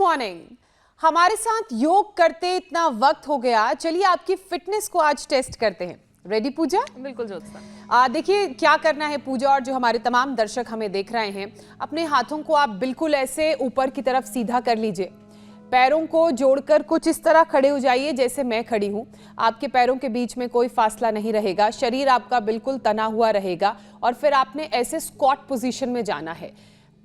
Morning. हमारे साथ योग करते इतना वक्त हो गया, चलिए आपकी फिटनेस को आज टेस्ट करते हैं। रेडी पूजा? बिल्कुल ज्योत्सना। देखिए क्या करना है पूजा और जो हमारे तमाम दर्शक हमें देख रहे हैं, अपने हाथों को आप बिल्कुल ऐसे ऊपर की तरफ सीधा कर लीजिए। पैरों को जोड़कर कुछ इस तरह खड़े हो जाइए जैसे मैं खड़ी हूं। आपके पैरों के बीच में कोई फासला नहीं रहेगा, शरीर आपका बिल्कुल तना हुआ रहेगा और फिर आपने ऐसे स्क्वाट पोजीशन में जाना है।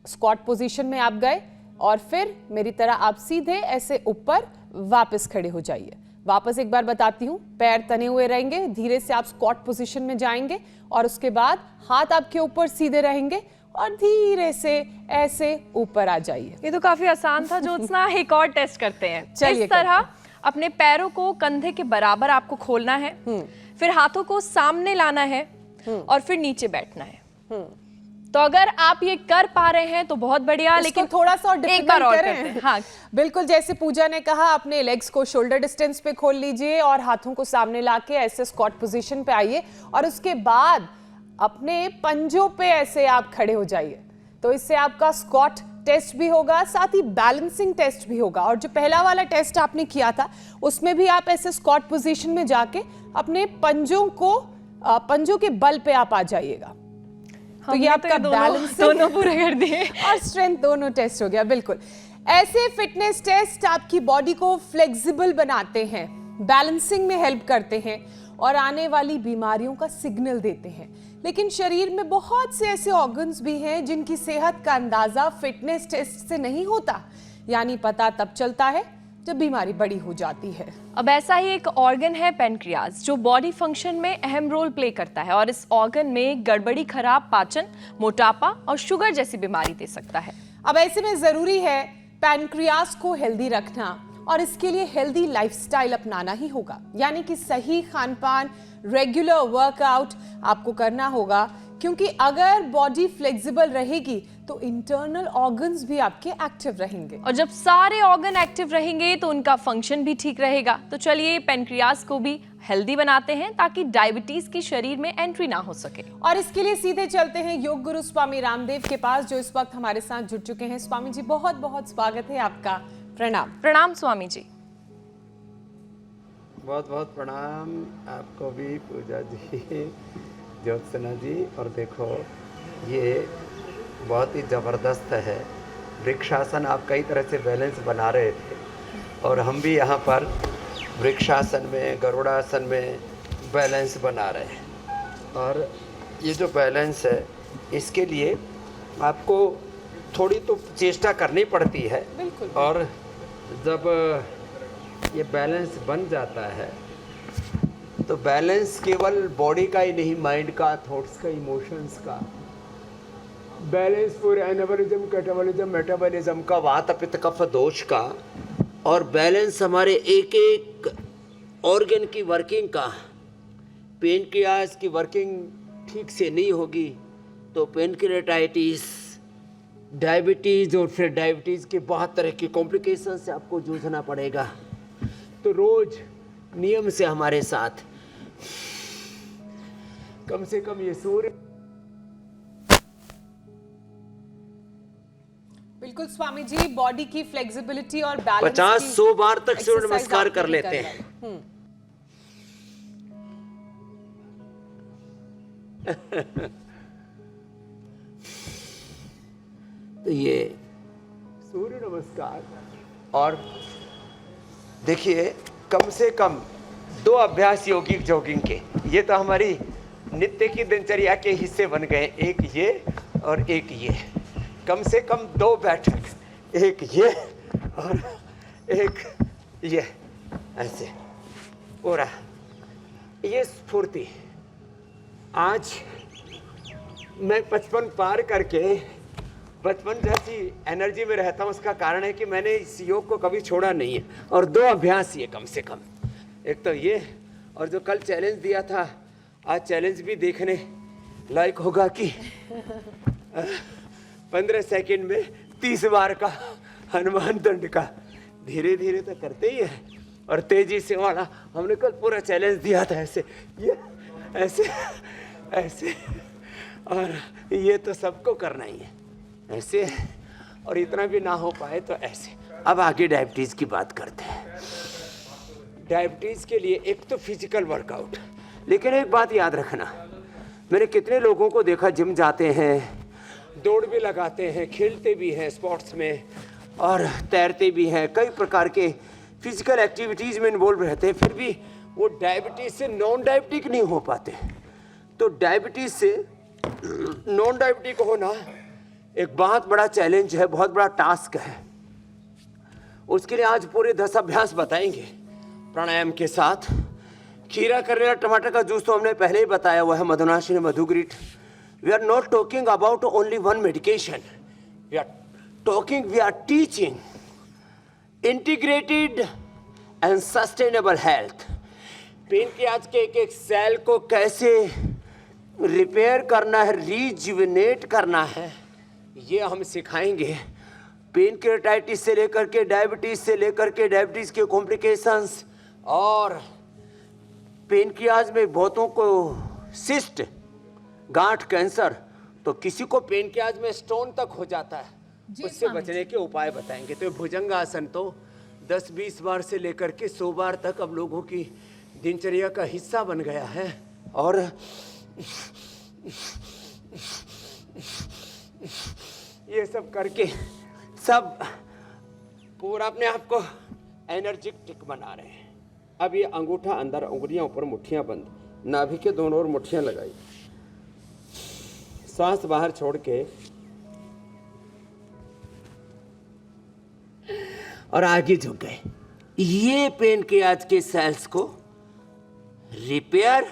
स्क्वाट पोजीशन में आप गए और फिर मेरी तरह आप सीधे ऐसे ऊपर वापस खड़े हो जाइए। वापस एक बार बताती हूँ, पैर तने हुए रहेंगे, धीरे से आप स्क्वाट पोजीशन में जाएंगे और उसके बाद हाथ आपके ऊपर सीधे रहेंगे और धीरे से ऐसे ऊपर आ जाइए। ये तो काफी आसान था ज्योत्सना। एक और टेस्ट करते हैं। चलिए इस तरह अपने पैरों को कंधे के बराबर आपको खोलना है, फिर हाथों को सामने लाना है और फिर नीचे बैठना है। तो अगर आप ये कर पा रहे हैं तो बहुत बढ़िया, लेकिन थोड़ा सा एक बार और करते हैं। हाँ, बिल्कुल जैसे पूजा ने कहा, अपने लेग्स को शोल्डर डिस्टेंस पे खोल लीजिए और हाथों को सामने लाके ऐसे स्क्वाट पोजीशन पे आइए और उसके बाद अपने पंजों पे ऐसे आप खड़े हो जाइए। तो इससे आपका स्क्वाट टेस्ट भी होगा, साथ ही बैलेंसिंग टेस्ट भी होगा। और जो पहला वाला टेस्ट आपने किया था उसमें भी आप ऐसे स्क्वाट पोजीशन में जाके अपने पंजों के बल पे आप आ जाइएगा। तो ये आपका बैलेंस दोनों पूरे कर दिए और स्ट्रेंथ दोनों टेस्ट हो गया। बिल्कुल ऐसे फिटनेस टेस्ट आपकी बॉडी को फ्लेक्सिबल बनाते हैं, बैलेंसिंग में हेल्प करते हैं और आने वाली बीमारियों का सिग्नल देते हैं। लेकिन शरीर में बहुत से ऐसे ऑर्गन्स भी हैं जिनकी सेहत का अंदाजा फिटनेस टेस्ट से नहीं होता, यानी पता तब चलता है जब बीमारी बड़ी हो जाती है। अब ऐसा ही एक ऑर्गन है पेनक्रियाज, जो बॉडी फंक्शन में अहम रोल प्ले करता है और इस ऑर्गन में गड़बड़ी, खराब पाचन, मोटापा और शुगर जैसी बीमारी दे सकता है। अब ऐसे में जरूरी है पेनक्रियाज को हेल्दी रखना और इसके लिए हेल्दी लाइफस्टाइल अपनाना ही होगा, यानी कि सही खानपान, रेगुलर वर्कआउट आपको करना होगा, क्योंकि अगर बॉडी फ्लेक्सिबल रहेगी तो इंटरनल ऑर्गन्स भी आपके एक्टिव रहेंगे और जब सारे ऑर्गन एक्टिव रहेंगे तो उनका फंक्शन भी ठीक रहेगा। तो चलिए पेनक्रियाज को भी हेल्दी बनाते हैं ताकि डायबिटीज की शरीर में एंट्री ना हो सके। और इसके लिए सीधे चलते हैं योग गुरु स्वामी रामदेव के पास, जो इस वक्त हमारे साथ जुड़ चुके हैं। स्वामी जी बहुत बहुत स्वागत है आपका। प्रणाम। प्रणाम स्वामी जी। बहुत बहुत प्रणाम आपको भी पूजा जी, ज्योत्सना जी। और देखो ये बहुत ही ज़बरदस्त है वृक्षासन। आप कई तरह से बैलेंस बना रहे थे और हम भी यहाँ पर वृक्षासन में, गरुड़ासन में बैलेंस बना रहे हैं। और ये जो बैलेंस है इसके लिए आपको थोड़ी तो चेष्टा करनी पड़ती है। बिल्कुल। और जब ये बैलेंस बन जाता है तो बैलेंस केवल बॉडी का ही नहीं, माइंड का, थॉट्स का, इमोशंस का बैलेंस, पूरे एनाबॉलिज्म, कैटाबॉलिज्म, मेटाबॉलिज्म का, वात पित्त कफ दोष का, और बैलेंस हमारे एक एक ऑर्गन की वर्किंग का। पेनक्रियाज की वर्किंग ठीक से नहीं होगी तो पेनक्रियाटाइटिस, डायबिटीज़ और फिर डायबिटीज़ के बहुत तरह की कॉम्प्लिकेशन से आपको जूझना पड़ेगा। तो रोज़ नियम से हमारे साथ कम से कम ये सूर्य। बिल्कुल स्वामी जी, बॉडी की फ्लेक्सिबिलिटी और बैलेंस 50-100 बार तक सूर्य नमस्कार कर लेते हैं। तो ये सूर्य नमस्कार, और देखिए कम से कम 2 अभ्यास योगिक जॉगिंग के, ये तो हमारी नित्य की दिनचर्या के हिस्से बन गए। एक ये और एक ये, कम से कम 2 बैठक, एक ये और एक ये, ऐसे पूरा ये स्फूर्ति। आज मैं 55 पार करके 55 जैसी एनर्जी में रहता हूँ। उसका कारण है कि मैंने इस योग को कभी छोड़ा नहीं है। और 2 अभ्यास ये कम से कम, एक तो ये, और जो कल चैलेंज दिया था, आज चैलेंज भी देखने लायक होगा कि 15 सेकंड में 30 बार का हनुमान दंड का। धीरे धीरे तो करते ही है और तेजी से वाला हमने कल पूरा चैलेंज दिया था, ऐसे ये, ऐसे ऐसे, और ये तो सबको करना ही है ऐसे, और इतना भी ना हो पाए तो ऐसे। अब आगे डायबिटीज की बात करते हैं। डायबिटीज के लिए एक तो फिजिकल वर्कआउट, लेकिन एक बात याद रखना, मैंने कितने लोगों को देखा जिम जाते हैं, दौड़ भी लगाते हैं, खेलते भी हैं स्पोर्ट्स में और तैरते भी हैं, कई प्रकार के फिजिकल एक्टिविटीज़ में इन्वॉल्व रहते हैं, फिर भी वो डायबिटीज़ से नॉन डायबिटिक नहीं हो पाते। तो डायबिटीज़ से नॉन डायबिटिक होना एक बहुत बड़ा चैलेंज है, बहुत बड़ा टास्क है। उसके लिए आज पूरे 10 अभ्यास बताएंगे प्राणायाम के साथ। खीरा, करेला, टमाटर का जूस तो हमने पहले ही बताया हुआ है, Madhunashini, Madhugrit. We are not talking about only one medication, we are teaching integrated and sustainable health. Pancreas के एक सेल को कैसे रिपेयर करना है, रीजुविनेट करना है, ये हम सिखाएंगे। पेनक्रियाटाइटिस से लेकर के डायबिटीज से लेकर के डायबिटीज के कॉम्प्लिकेशंस, और पेनक्रियाज में बहुतों को सिस्ट, गांठ, कैंसर, तो किसी को पेनक्रियाज में स्टोन तक हो जाता है, उससे बचने के उपाय बताएंगे। तो भुजंगासन तो 10-20 बार से लेकर के 100 बार तक अब लोगों की दिनचर्या का हिस्सा बन गया है। और ये सब करके सब पूरा अपने आप को एनर्जेटिक बना रहे हैं। अब ये अंगूठा अंदर, उंगलियां ऊपर, मुट्ठियां बंद, नाभि के दोनों ओर मुट्ठियां लगाई, श्वास बाहर छोड़ के और आगे झुक गए। ये पेनक्रियाज के सेल्स को रिपेयर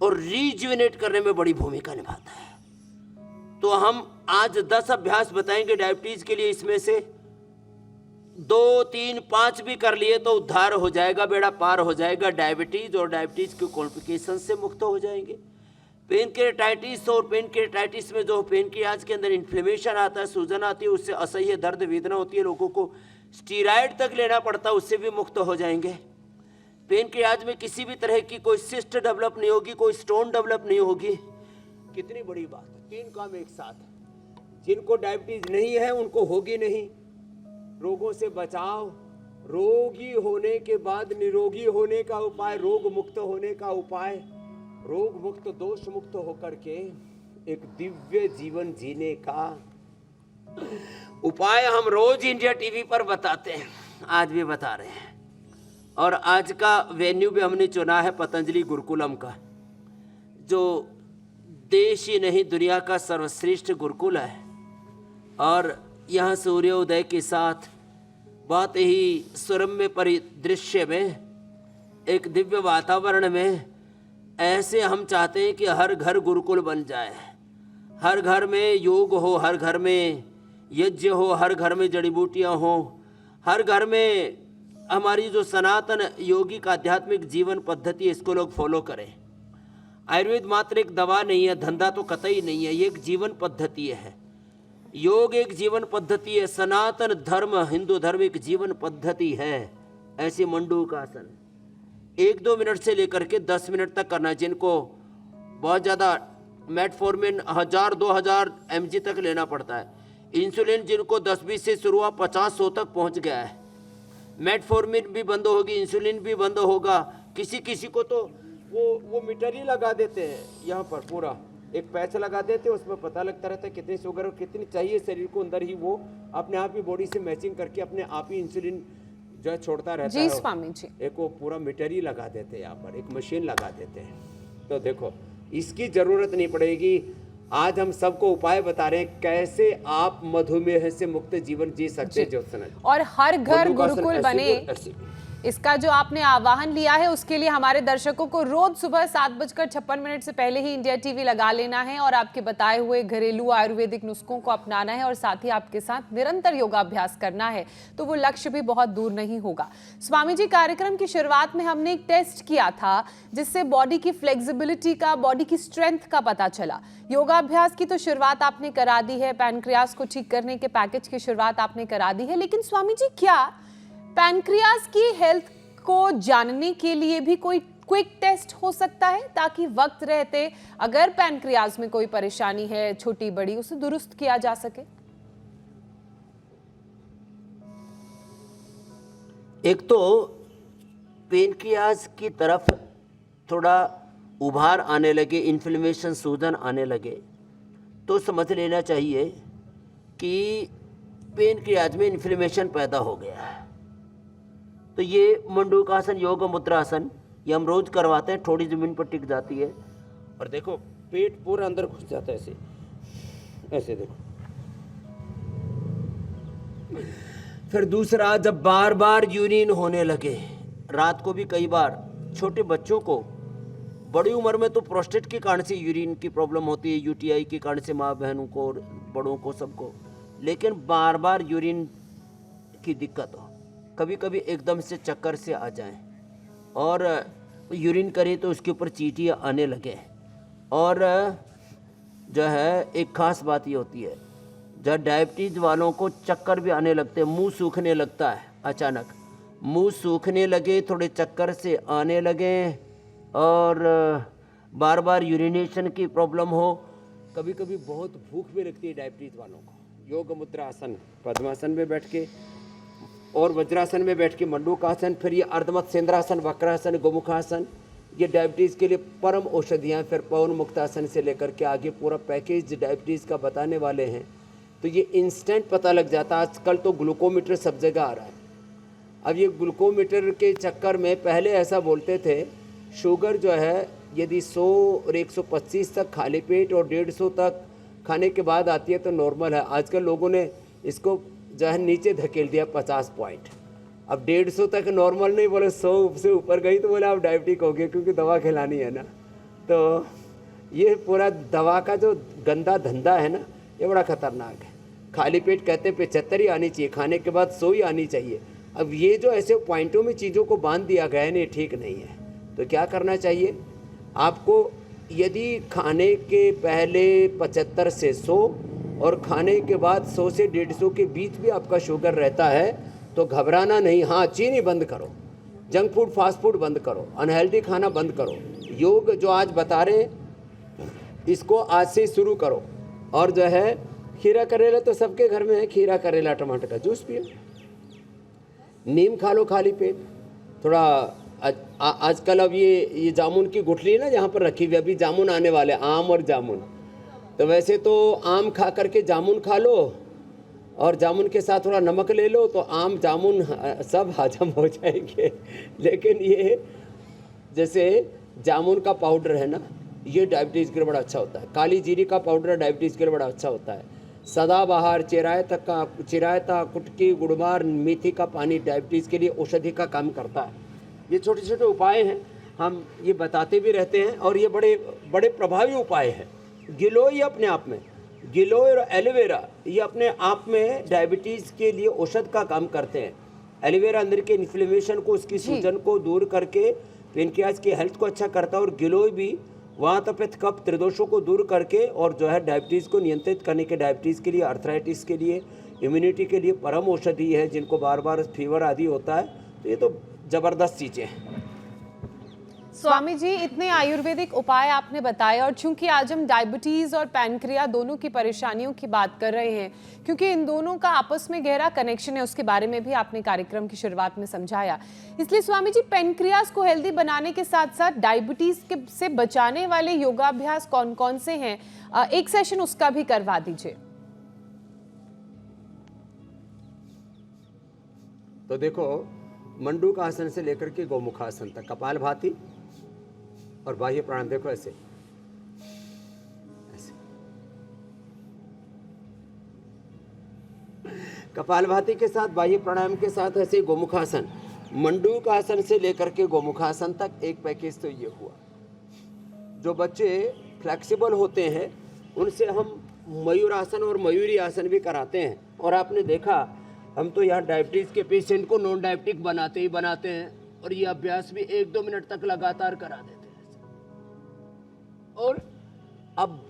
और रीजुविनेट करने में बड़ी भूमिका निभाता है। तो हम आज 10 अभ्यास बताएंगे डायबिटीज के लिए, इसमें से 2, 3, 5 भी कर लिए तो उद्धार हो जाएगा, बेड़ा पार हो जाएगा। डायबिटीज और डायबिटीज के कॉम्प्लिकेशन से मुक्त हो जाएंगे। पेनक्रियाटाइटिस और पेनक्रियाटाइटिस में जो पेनक्रियाज के अंदर इन्फ्लेमेशन आता है, सूजन आती है, उससे असह्य दर्द वेदना होती है, लोगों को स्टीराइड तक लेना पड़ता है, उससे भी मुक्त हो जाएंगे। पेनक्रियाज में किसी भी तरह की कोई सिस्ट डेवलप नहीं होगी, कोई स्टोन डेवलप नहीं होगी। कितनी बड़ी बात है, 3 काम एक साथ। जिनको डायबिटीज नहीं है उनको होगी नहीं। रोगों से बचाव, रोगी होने के बाद निरोगी होने का उपाय, रोग मुक्त होने का उपाय, रोग मुक्त, दोष मुक्त होकर के एक दिव्य जीवन जीने का उपाय हम रोज इंडिया टीवी पर बताते हैं, आज भी बता रहे हैं। और आज का वेन्यू भी हमने चुना है पतंजलि गुरुकुलम का, जो देश ही नहीं दुनिया का सर्वश्रेष्ठ गुरुकुल है। और यहाँ सूर्योदय के साथ बहुत ही सुरम्य परिदृश्य में, एक दिव्य वातावरण में, ऐसे हम चाहते हैं कि हर घर गुरुकुल बन जाए। हर घर में योग हो, हर घर में यज्ञ हो, हर घर में जड़ी बूटियाँ हो, हर घर में हमारी जो सनातन यौगिक आध्यात्मिक जीवन पद्धति है, इसको लोग फॉलो करें। आयुर्वेद मात्र एक दवा नहीं है, धंधा तो कतई नहीं है, ये एक जीवन पद्धति है। योग एक जीवन पद्धति है, सनातन धर्म, हिंदू धर्म एक जीवन पद्धति है। ऐसे मंडूकासन 1-2 मिनट से लेकर के 10 मिनट तक करना। जिनको बहुत ज़्यादा मेटफॉर्मिन 1000-2000 mg तक लेना पड़ता है, इंसुलिन जिनको 10-20 से शुरू हुआ 50-100 तक पहुंच गया है, मेटफॉर्मिन भी बंद होगी, इंसुलिन भी बंद होगा। किसी किसी को तो वो मीटर ही लगा देते हैं, यहाँ पर पूरा एक पैच लगा देते हैं, उसमें पता लगता रहता है कितनी शुगर और कितनी चाहिए शरीर को, अंदर ही वो अपने आप ही बॉडी से मैचिंग करके अपने आप ही इंसुलिन जो है छोड़ता रहता है। स्वामी जी, एक वो पूरा मीटर ही लगा देते हैं, यहाँ पर एक मशीन लगा देते हैं। तो देखो, इसकी जरूरत नहीं पड़ेगी। आज हम सबको उपाय बता रहे हैं कैसे आप मधुमेह से मुक्त जीवन जी सकते हैं। ज्योत्सना, और हर घर गुरुकुल बने, इसका जो आपने आह्वान लिया है, उसके लिए हमारे दर्शकों को रोज सुबह 7:56 से पहले ही इंडिया टीवी लगा लेना है और आपके बताए हुए घरेलू आयुर्वेदिक नुस्खों को अपनाना है और साथ ही आपके साथ निरंतर योगाभ्यास करना है, तो वो लक्ष्य भी बहुत दूर नहीं होगा। स्वामी जी, कार्यक्रम की शुरुआत में हमने एक टेस्ट किया था जिससे बॉडी की फ्लेक्सिबिलिटी का, बॉडी की स्ट्रेंथ का पता चला। योगाभ्यास की तो शुरुआत आपने करा दी है, पैनक्रियाज को ठीक करने के पैकेज की शुरुआत आपने करा दी है, लेकिन स्वामी जी, क्या पैनक्रियाज की हेल्थ को जानने के लिए भी कोई क्विक टेस्ट हो सकता है, ताकि वक्त रहते अगर पैनक्रियाज में कोई परेशानी है छोटी बड़ी, उसे दुरुस्त किया जा सके? एक तो पेनक्रियाज की तरफ थोड़ा उभार आने लगे, इन्फ्लेमेशन, सूजन आने लगे, तो समझ लेना चाहिए कि पेनक्रियाज में इन्फ्लेमेशन पैदा हो गया है। तो ये मंडूकासन, योग मुद्रासन, ये हम रोज करवाते हैं। थोड़ी ज़मीन पर टिक जाती है और देखो पेट पूरा अंदर घुस जाता है, ऐसे ऐसे देखो। फिर दूसरा, जब बार बार यूरिन होने लगे, रात को भी कई बार, छोटे बच्चों को, बड़ी उम्र में तो प्रोस्टेट के कारण से यूरिन की प्रॉब्लम होती है, यूटीआई के कारण से माँ बहनों को, बड़ों को, सबको, लेकिन बार बार यूरिन की दिक्कत हो, कभी कभी एकदम से चक्कर से आ जाएं और यूरिन करें तो उसके ऊपर चींटियाँ आने लगे। और जो है एक ख़ास बात ये होती है, जब डायबिटीज़ वालों को चक्कर भी आने लगते हैं, मुंह सूखने लगता है, अचानक मुंह सूखने लगे, थोड़े चक्कर से आने लगे और बार बार यूरिनेशन की प्रॉब्लम हो, कभी कभी बहुत भूख भी लगती है डायबिटीज़ वालों को। योग मुद्रा आसन, पद्मासन में बैठ के और वज्रासन में बैठ के मंडूकासन, फिर ये अर्धमत्स्येंद्रासन, वक्रासन, गोमुखासन, ये डायबिटीज़ के लिए परम औषधियाँ। फिर पवन मुक्तासन से लेकर के आगे पूरा पैकेज डायबिटीज़ का बताने वाले हैं। तो ये इंस्टेंट पता लग जाता है। आजकल तो ग्लूकोमीटर सब जगह आ रहा है। अब ये ग्लूकोमीटर के चक्कर में पहले ऐसा बोलते थे, शुगर जो है यदि 100 और 125 तक खाली पेट और 150 तक खाने के बाद आती है तो नॉर्मल है। आजकल लोगों ने इसको जो है नीचे धकेल दिया 50 पॉइंट। अब 150 तक नॉर्मल नहीं, बोले 100 से ऊपर गई तो बोले आप डायबिटिक हो गए, क्योंकि दवा खिलानी है ना। तो ये पूरा दवा का जो गंदा धंधा है ना, ये बड़ा खतरनाक है। खाली पेट कहते 75 ही आनी चाहिए, खाने के बाद 100 ही आनी चाहिए। अब ये जो ऐसे पॉइंटों में चीज़ों को बांध दिया गया है ना, ये ठीक नहीं है। तो क्या करना चाहिए आपको, यदि खाने के पहले 75 से 100 और खाने के बाद 100 से 150 के बीच भी आपका शुगर रहता है तो घबराना नहीं। हाँ, चीनी बंद करो, जंक फूड, फास्ट फूड बंद करो, अनहेल्दी खाना बंद करो। योग जो आज बता रहे हैं इसको आज से शुरू करो। और जो है खीरा करेला तो सबके घर में है, खीरा करेला टमाटर का जूस पियो, नीम खा लो खाली पेट। थोड़ा आजकल अब ये जामुन की गुठली है ना जहाँ पर रखी हुई, अभी जामुन आने वाले, आम और जामुन। तो वैसे तो आम खा करके जामुन खा लो और जामुन के साथ थोड़ा नमक ले लो तो आम जामुन सब हजम हो जाएंगे। लेकिन ये जैसे जामुन का पाउडर है ना, ये डायबिटीज़ के लिए बड़ा अच्छा होता है। काली जीरी का पाउडर डायबिटीज़ के लिए बड़ा अच्छा होता है। सदाबहार, चिरायता, कुटकी, गुड़मार, मेथी का पानी डायबिटीज़ के लिए औषधि का काम करता है। ये छोटे छोटे उपाय हैं, हम ये बताते भी रहते हैं और ये बड़े बड़े प्रभावी उपाय हैं। गिलोय अपने आप में, गिलोय और एलोवेरा ये अपने आप में डायबिटीज़ के लिए औषध का काम करते हैं। एलोवेरा अंदर के इन्फ्लेमेशन को, उसकी सूजन को दूर करके पेनक्रियाज की हेल्थ को अच्छा करता है। और गिलोय भी वात, पित्त, कफ, त्रिदोषों को दूर करके और जो है डायबिटीज़ को नियंत्रित करने के, डायबिटीज़ के लिए, अर्थराइटिस के लिए, इम्यूनिटी के लिए परम औषधि है। जिनको बार बार फीवर आदि होता है तो ये तो ज़बरदस्त चीज़ें हैं। स्वामी जी, इतने आयुर्वेदिक उपाय आपने बताए, और चूंकि आज हम डायबिटीज और पैनक्रिया दोनों की परेशानियों की बात कर रहे हैं, क्योंकि इन दोनों का आपस में गहरा कनेक्शन है, उसके बारे में भी आपने कार्यक्रम की शुरुआत में समझाया। इसलिए स्वामी जी, पैनक्रियाज को हेल्दी बनाने के साथ साथ डायबिटीज से बचाने वाले योगाभ्यास कौन कौन से हैं, एक सेशन उसका भी करवा दीजिए। तो देखो, मंडूकासन से लेकर के गोमुखासन तक, कपालभाति और बाह्य प्राणायाम, देखो ऐसे ऐसे। कपालभाति के साथ, बाह्य प्राणायाम के साथ ऐसे गोमुखासन, मंडूकासन से लेकर के गोमुखासन तक एक पैकेज तो ये हुआ। जो बच्चे फ्लेक्सिबल होते हैं उनसे हम मयूरासन और मयूरी आसन भी कराते हैं। और आपने देखा, हम तो यहाँ डायबिटीज़ के पेशेंट को नॉन डायबिटिक बनाते हैं और ये अभ्यास भी 1-2 मिनट तक लगातार करा देते हैं। और अब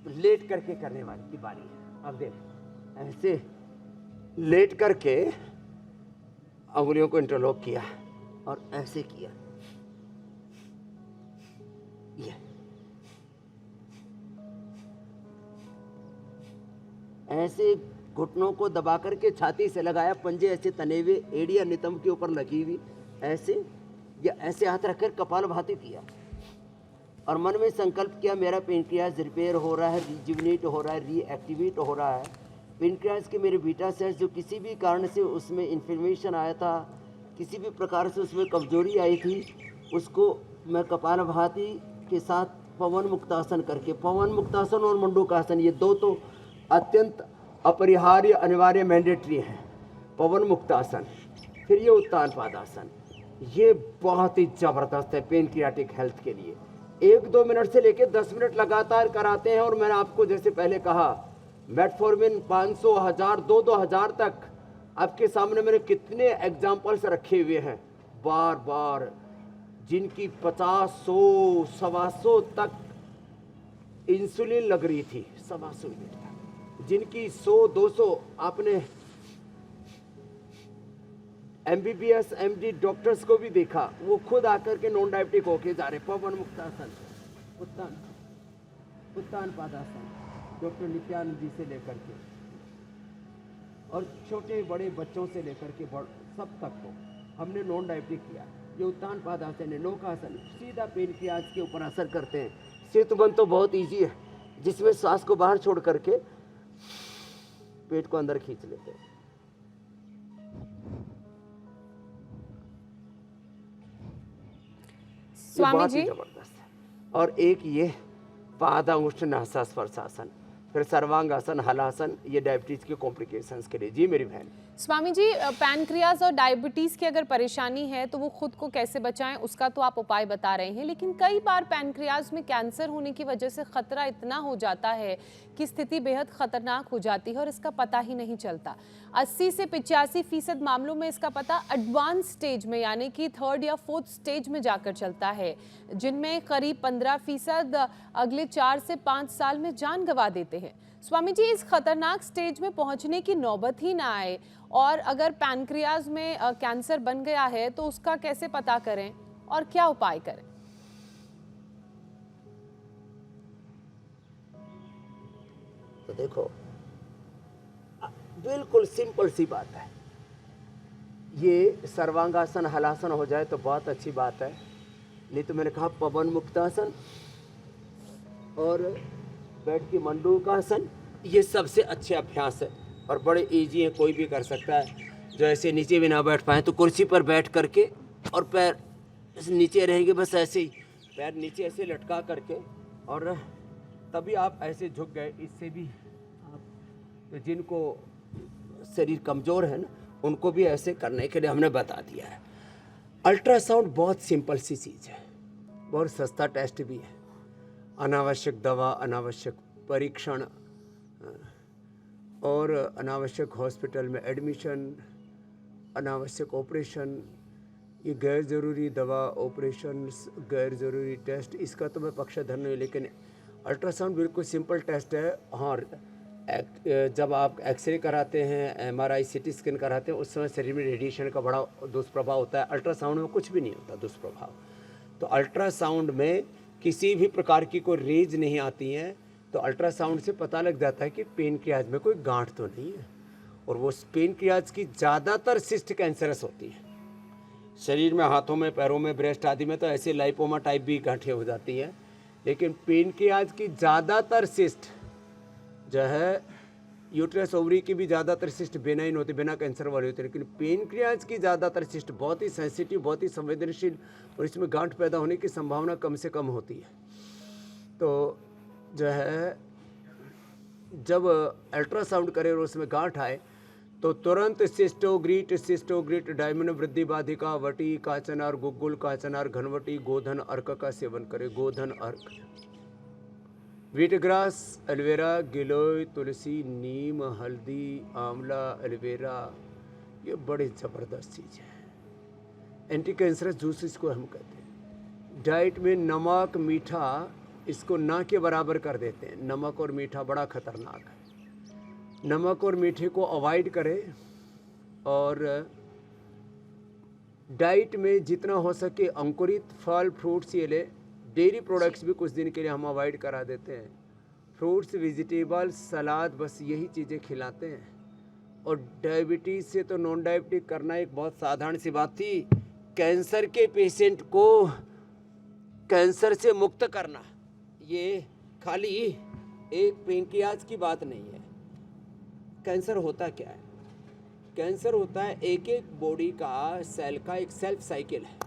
लेट करके करने वाली की बारी है। अब देख, ऐसे लेट करके अंगुलियों को इंटरलॉक किया और ऐसे किया, ये ऐसे घुटनों को दबा करके छाती से लगाया, पंजे ऐसे तने हुए, एड़ियाँ नितंब के ऊपर लगी हुई, ऐसे या ऐसे हाथ रखकर कपालभाति किया और मन में संकल्प किया मेरा पेनक्रियाज रिपेयर हो रहा है, रिजुविनेट हो रहा है, रीएक्टिवेट हो रहा है। पेनक्रियाज के मेरे बीटा सेल्स जो किसी भी कारण से उसमें इन्फ्लेमेशन आया था, किसी भी प्रकार से उसमें कमजोरी आई थी, उसको मैं कपालभाति के साथ पवन मुक्तासन करके, पवन मुक्तासन और मंडूकासन ये दो तो अत्यंत अपरिहार्य अनिवार्य मैंडेटरी है। पवन मुक्तासन, फिर ये उत्तान पादासन, ये बहुत ही ज़बरदस्त है पेनक्रियाटिक हेल्थ के लिए। 1-2 मिनट से लेकर 10 मिनट लगातार कराते हैं और मैंने आपको जैसे पहले कहा मेटफॉर्मिन 500, 1000, 2-2000 तक आपके सामने मैंने कितने एग्जाम्पल्स रखे हुए हैं बार बार, जिनकी 50, 100, 125 तक इंसुलिन लग रही थी, 125 यूनिट तक, जिनकी 100, 200 आपने MBBS, MD डॉक्टर्स को भी देखा, वो खुद आकर के नॉन डायबिटिक होके जा रहे। पवन मुक्तासन, उत्तान पादासन, डॉक्टर नित्यानंद जी से लेकर के और छोटे बड़े बच्चों से लेकर के सब तक को हमने नॉन डायबिटिक किया। ये उत्तान पादासन है, नौकासन, सीधा पेनक्रियाज के ऊपर असर करते हैं। सेतुबंध तो बहुत इजी है, जिसमें सांस को बाहर छोड़ करके पेट को अंदर खींच लेते हैं। स्वामी जी जबरदस्त है। और एक ये पादांगुष्ठ नासा स्पर्शासन, फिर सर्वांगासन, हलासन, ये डायबिटीज के कॉम्प्लिकेशंस के लिए। जी मेरी बहन। स्वामी जी, पैनक्रियाज और डायबिटीज़ की अगर परेशानी है तो वो खुद को कैसे बचाएं, उसका तो आप उपाय बता रहे हैं, लेकिन कई बार पैनक्रियाज में कैंसर होने की वजह से खतरा इतना हो जाता है कि स्थिति बेहद खतरनाक हो जाती है और इसका पता ही नहीं चलता। 80 से 85% मामलों में इसका पता एडवांस स्टेज में यानी कि 3rd या 4th स्टेज में जाकर चलता है, जिनमें करीब 15% अगले 4 से 5 साल में जान गंवा देते हैं। स्वामी जी, इस खतरनाक स्टेज में पहुंचने की नौबत ही ना आए और अगर पैनक्रियाज में कैंसर बन गया है तो उसका कैसे पता करें और क्या उपाय करें? तो देखो, बिल्कुल सिंपल सी बात है। ये सर्वांगासन, हलासन हो जाए तो बहुत अच्छी बात है, नहीं तो मैंने कहा पवन मुक्तासन और बैठ के मंडूकासन, ये सबसे अच्छे अभ्यास है और बड़े इजी है, कोई भी कर सकता है। जो ऐसे नीचे भी ना बैठ पाए तो कुर्सी पर बैठ करके और पैर नीचे रहेंगे, बस ऐसे ही पैर नीचे ऐसे लटका करके, और तभी आप ऐसे झुक गए। इससे भी आप जिनको शरीर कमज़ोर है ना, उनको भी ऐसे करने के लिए हमने बता दिया है। अल्ट्रासाउंड बहुत सिंपल सी चीज़ है, बहुत सस्ता टेस्ट भी है। अनावश्यक दवा, अनावश्यक परीक्षण और अनावश्यक हॉस्पिटल में एडमिशन, अनावश्यक ऑपरेशन, ये गैर ज़रूरी दवा, ऑपरेशन, गैर ज़रूरी टेस्ट, इसका तो मैं पक्षधर नहीं, लेकिन अल्ट्रासाउंड बिल्कुल सिंपल टेस्ट है। हाँ, जब आप एक्सरे कराते हैं, MRI, CT स्कैन कराते हैं, उस समय शरीर में रेडिएशन का बड़ा दुष्प्रभाव होता है। अल्ट्रासाउंड में कुछ भी नहीं होता दुष्प्रभाव। तो अल्ट्रासाउंड में किसी भी प्रकार की कोई रेज नहीं आती हैं, तो अल्ट्रासाउंड से पता लग जाता है कि पेनक्रियाज में कोई गांठ तो नहीं है। और वो पेनक्रियाज की ज़्यादातर सिस्ट कैंसरस होती है। शरीर में, हाथों में, पैरों में, ब्रेस्ट आदि में तो ऐसे लाइपोमा टाइप भी गांठें हो जाती हैं, लेकिन पेनक्रियाज की ज़्यादातर सिस्ट जो है, यूट्रस ओवरी की भी ज़्यादातर सिस्ट बेनाइन होती, बिना कैंसर वाली होती है, लेकिन पेनक्रियाज की ज़्यादातर सिस्ट बहुत ही सेंसिटिव, बहुत ही संवेदनशील, और इसमें गांठ पैदा होने की संभावना कम से कम होती है। तो जो है, जब अल्ट्रासाउंड करें और उसमें गांठ आए तो तुरंत सिस्टोग्रीट, डायमंड वृद्धि बाधिका, वटी, काचनार, गुग्गुल, काचनार, घनवटी, गोधन अर्क का सेवन करें। गोधन अर्क, वीटग्रास, एलोवेरा, गिलोय, तुलसी, नीम, हल्दी, आंवला, एलोवेरा, ये बड़ी ज़बरदस्त चीज़ है। एंटी कैंसरस जूस इसको हम कहते हैं। डाइट में नमक, मीठा, इसको ना के बराबर कर देते हैं। नमक और मीठा बड़ा खतरनाक है। नमक और मीठे को अवॉइड करें और डाइट में जितना हो सके अंकुरित फल, फ्रूट्स ये ले। डेयरी प्रोडक्ट्स भी कुछ दिन के लिए हम अवॉइड करा देते हैं। फ्रूट्स, वेजिटेबल्स, सलाद, बस यही चीज़ें खिलाते हैं। और डायबिटीज से तो नॉन डायबिटिक करना एक बहुत साधारण सी बात थी। कैंसर के पेशेंट को कैंसर से मुक्त करना ये खाली एक पेंक्रियाज की बात नहीं है। कैंसर होता क्या है? कैंसर होता है एक एक बॉडी का सेल का एक सेल्फ साइकिल है।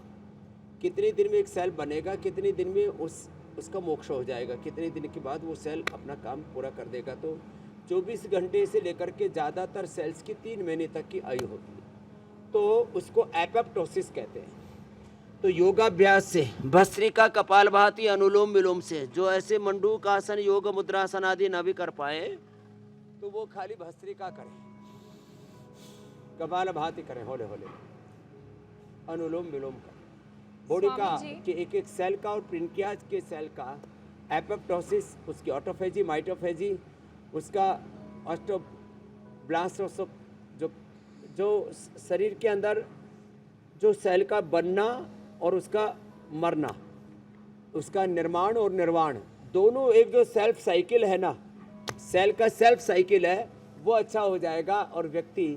कितने दिन में एक सेल बनेगा, कितने दिन में उसका मोक्ष हो जाएगा, कितने दिन के बाद वो सेल अपना काम पूरा कर देगा। तो 24 घंटे से लेकर के ज़्यादातर सेल्स की 3 महीने तक की आयु होती है, तो उसको एपोप्टोसिस कहते हैं। तो योगाभ्यास से, भस्त्रिका, कपालभाति, अनुलोम विलोम से जो ऐसे मंडूक आसन, योग मुद्रासन आदि ना भी कर पाए तो वो खाली भस्त्रिका करें, कपालभाति करें, होले होले, अनुलोम विलोम करें। बॉडी का कि एक एक सेल का और पेनक्रियाज के सेल का एपोप्टोसिस, उसकी ऑटोफेजी, माइटोफेजी, उसका ऑस्टोब्लास्ट, जो शरीर के अंदर जो सेल का बनना और उसका मरना, उसका निर्माण और निर्वाण दोनों, एक जो सेल्फ साइकिल है ना, सेल का सेल्फ साइकिल है, वो अच्छा हो जाएगा और व्यक्ति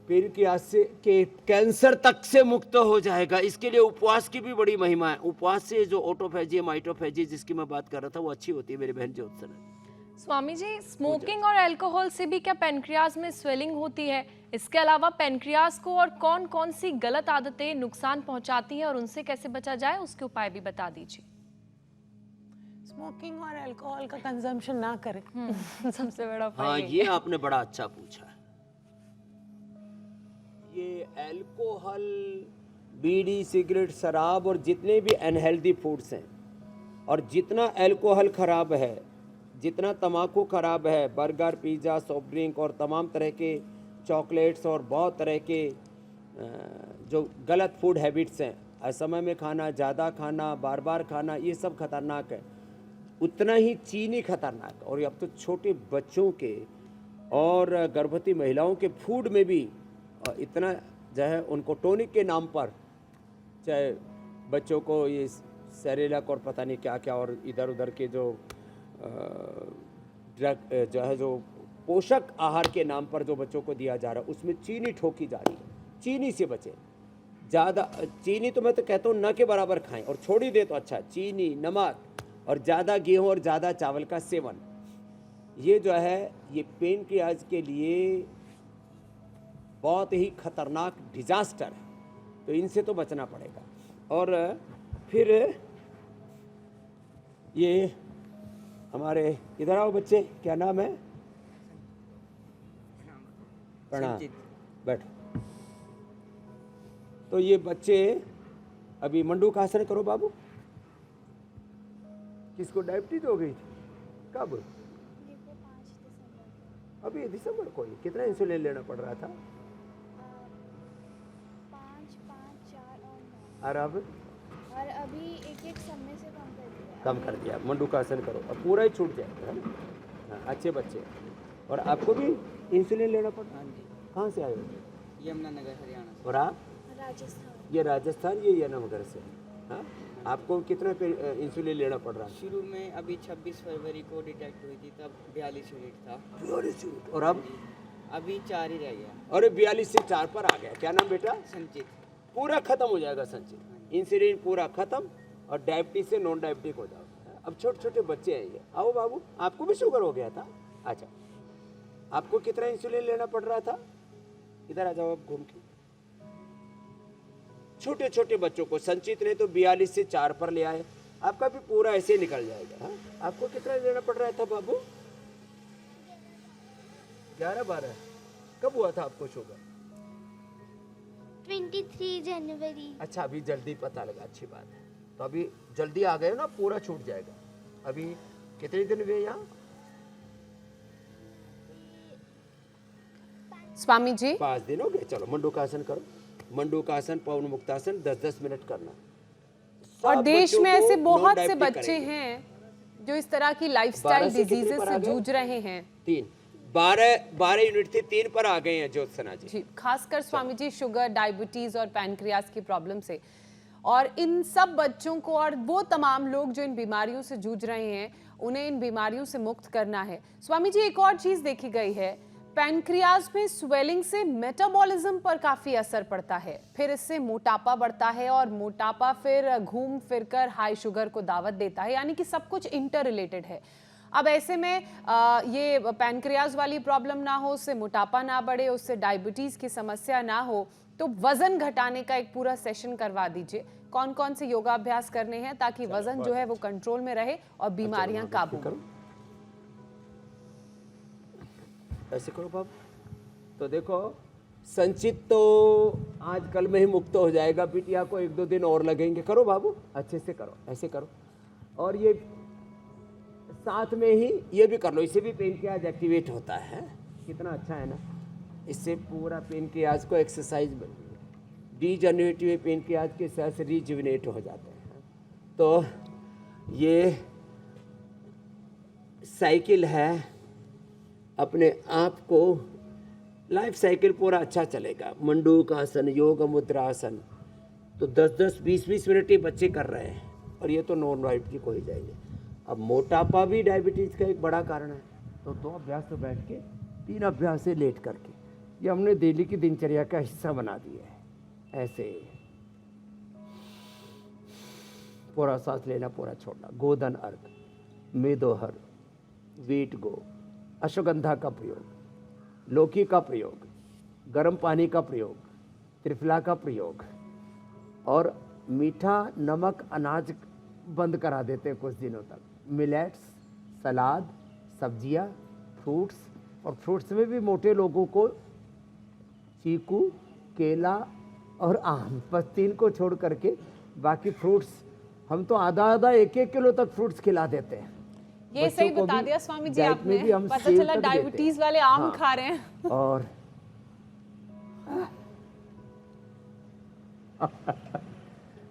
पेनक्रियाज से के कैंसर तक से मुक्त हो जाएगा। इसके लिए उपवास की भी बड़ी महिमा है। उपवास से जो ऑटोफेजी, माइटोफेजी जिसकी मैं बात कर रहा था वो अच्छी होती है मेरी बहन ज्योत्सना। स्वामी जी, स्मोकिंग और अल्कोहल से भी क्या पेनक्रियाज में स्वेलिंग होती है? इसके अलावा पेनक्रियाज को और कौन कौन सी गलत आदतें नुकसान पहुंचाती हैं और उनसे कैसे बचा जाए, उसके उपाय भी बता दीजिए। स्मोकिंग और अल्कोहल का कंजम्पशन ना करें। सबसे बड़ा हाँ, उपाय ये आपने बड़ा अच्छा पूछा है। ये अल्कोहल, बीड़ी, सिगरेट, शराब और जितने भी अनहेल्दी फूड्स हैं, और जितना अल्कोहल खराब है, जितना तम्बाकू खराब है, बर्गर, पिज़्ज़ा, सॉफ्ट ड्रिंक और तमाम तरह के चॉकलेट्स और बहुत तरह के जो गलत फूड हैबिट्स हैं, असमय में खाना, ज़्यादा खाना, बार बार खाना, ये सब खतरनाक है। उतना ही चीनी खतरनाक है। और अब तो छोटे बच्चों के और गर्भवती महिलाओं के फूड में भी इतना जो है, उनको टॉनिक के नाम पर, चाहे बच्चों को ये सेरेलक और पता नहीं क्या क्या और इधर उधर के जो ड्रग जो है, जो पोषक आहार के नाम पर जो बच्चों को दिया जा रहा है, उसमें चीनी ठोकी जा रही है। चीनी से बचें। ज़्यादा चीनी तो मैं तो कहता हूँ न के बराबर खाएं, और छोड़ ही दे तो अच्छा। चीनी, नमक और ज़्यादा गेहूँ और ज़्यादा चावल का सेवन, ये जो है ये पेनक्रियाज के लिए बहुत ही खतरनाक डिजास्टर है। तो इनसे तो बचना पड़ेगा। और फिर ये हमारे, इधर आओ बच्चे, क्या नाम है? प्रणाम, बैठो। तो ये बच्चे अभी मंडूक आसन करो बाबू। किसको डायबिटीज हो गई थी? कब? अभी दिसंबर को। कितना इंसुलिन लेना पड़ रहा था? 5, 4 और अब? और अभी एक समय से कम कर दिया। कम कर दिया। मंडूकासन करो, अब पूरा ही छूट जाएगा, है ना? हाँ, अच्छे बच्चे। और आपको भी इंसुलिन लेना पड़ रहा है? हाँ जी। कहाँ से आए हो? यमुनानगर, हरियाणा से। और आप? राजस्थान। ये राजस्थान, ये यमुनानगर से। हाँ, आपको कितना इंसुलिन लेना पड़ रहा है? शुरू में अभी 26 फरवरी को डिटेक्ट हुई थी, तब 42 यूनिट था। 42 यूनिट। और अब? अभी 4 ही रह गया। अरे 42 से 4 पर आ गया। क्या नाम बेटा? संचित। पूरा खत्म हो जाएगा संचित। इंसुलिन पूरा खत्म और डायबिटीज से नॉन डायबिटिक हो जाओ। अब छोटे छोटे बच्चे हैं ये। आओ बाबू, आपको भी शुगर हो गया था? अच्छा, आपको कितना इंसुलिन लेना पड़ रहा था? इधर आ जाओ आप घूम के। छोटे छोटे बच्चों को संचित ने तो 42 से 4 पर ले आए। आपका भी पूरा ऐसे निकल जाएगा। हाँ? आपको कितना लेना पड़ रहा था बाबू? 11-12। कब हुआ था आपको शुगर? 23 जनवरी। अच्छा, अभी जल्दी पता लगा, अच्छी बात है। तो अभी जल्दी आ गए ना, पूरा छूट जाएगा। अभी कितने दिन हुए यहाँ? स्वामी जी 5 दिन हो गए। चलो मंडूकासन करो। मंडूकासन, पवन मुक्तासन 10-10 मिनट करना। और सब देश बच्चों में को ऐसे बहुत से non-diabetic बच्चे करेंगे। हैं जो इस तरह की लाइफस्टाइल 12 से कितने डिजीजेस पर से आ गए? जूझ रहे हैं। 3, 12 यूनिट थे, 3 पर आ गए हैं ज्योत्सना जी। जी, खासकर स्वामी जी शुगर, डायबिटीज और पैनक्रियाज की प्रॉब्लम से। और इन सब बच्चों को और वो तमाम लोग जो इन बीमारियों से जूझ रहे हैं, उन्हें इन बीमारियों से मुक्त करना है। स्वामी जी, एक और चीज देखी गई है, पैनक्रियाज में स्वेलिंग से मेटाबॉलिज्म पर काफी असर पड़ता है, फिर इससे मोटापा बढ़ता है और मोटापा फिर घूम फिरकर हाई शुगर को दावत देता है, यानी कि सब कुछ इंटर रिलेटेड है। अब ऐसे में ये पैनक्रियाज वाली प्रॉब्लम ना हो, उससे मोटापा ना बढ़े, उससे डायबिटीज की समस्या ना हो, तो वजन घटाने का एक पूरा सेशन करवा दीजिए। कौन कौन से योगाभ्यास करने हैं ताकि वजन जो है वो कंट्रोल में रहे और बीमारियां काबू में। ऐसे करो बाबू। तो देखो, संचित तो आजकल में ही मुक्त हो जाएगा, बिटिया को 1-2 दिन और लगेंगे। करो बाबू, अच्छे से करो, ऐसे करो। और ये साथ में ही ये भी कर लो, इससे भी पेनक्रियाज एक्टिवेट होता है। कितना अच्छा है ना, इससे पूरा पेनक्रियाज को एक्सरसाइज डीजनरेटिव पेनक्रियाज के सेल्स रिजुविनेट हो जाते हैं। तो ये साइकिल है, अपने आप को लाइफ साइकिल पूरा अच्छा चलेगा। मंडूक आसन, योग मुद्रा आसन तो 10-10, 20-20 मिनट ये बच्चे कर रहे हैं, और ये तो नॉन डायबिटिक हो ही जाएंगे। अब मोटापा भी डायबिटीज़ का एक बड़ा कारण है। तो 2 अभ्यास तो बैठ के, 3 अभ्यास से लेट करके, ये हमने डेली की दिनचर्या का हिस्सा बना दिया है। ऐसे पूरा सांस लेना, पूरा छोड़ना। गोधन अर्घ, मेदोहर, वीट गो, अश्वगंधा का प्रयोग, लौकी का प्रयोग, गर्म पानी का प्रयोग, त्रिफला का प्रयोग, और मीठा नमक अनाज बंद करा देते हैं कुछ दिनों तक। मिलेट्स, सलाद, सब्जियां, फ्रूट्स, और फ्रूट्स में भी मोटे लोगों को चीकू, केला और आम, बस 3 को छोड़ करके बाकी फ्रूट्स हम तो आधा 1-1 किलो तक फ्रूट्स खिला देते हैं। ये सही बता दिया स्वामी जी आपने, पता चला डायबिटीज वाले आम खा रहे हैं। और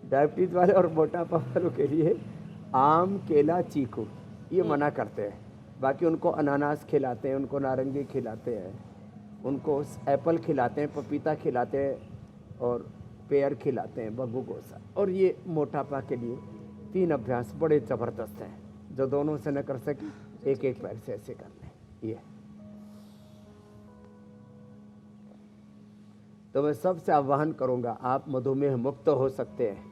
डायबिटीज वाले और मोटापा वालों के लिए आम, केला, चीकू ये मना करते हैं। बाकी उनको अनानास खिलाते हैं, उनको नारंगी खिलाते हैं, उनको एप्पल खिलाते हैं, पपीता खिलाते हैं, और पेयर खिलाते हैं, बग्गू गोसा। और ये मोटापा के लिए 3 अभ्यास बड़े ज़बरदस्त हैं, जो दोनों से न कर सके 1-1 पैर से ऐसे कर लें। ये तो मैं सबसे आह्वान करूंगा, आप मधुमेह मुक्त हो सकते हैं।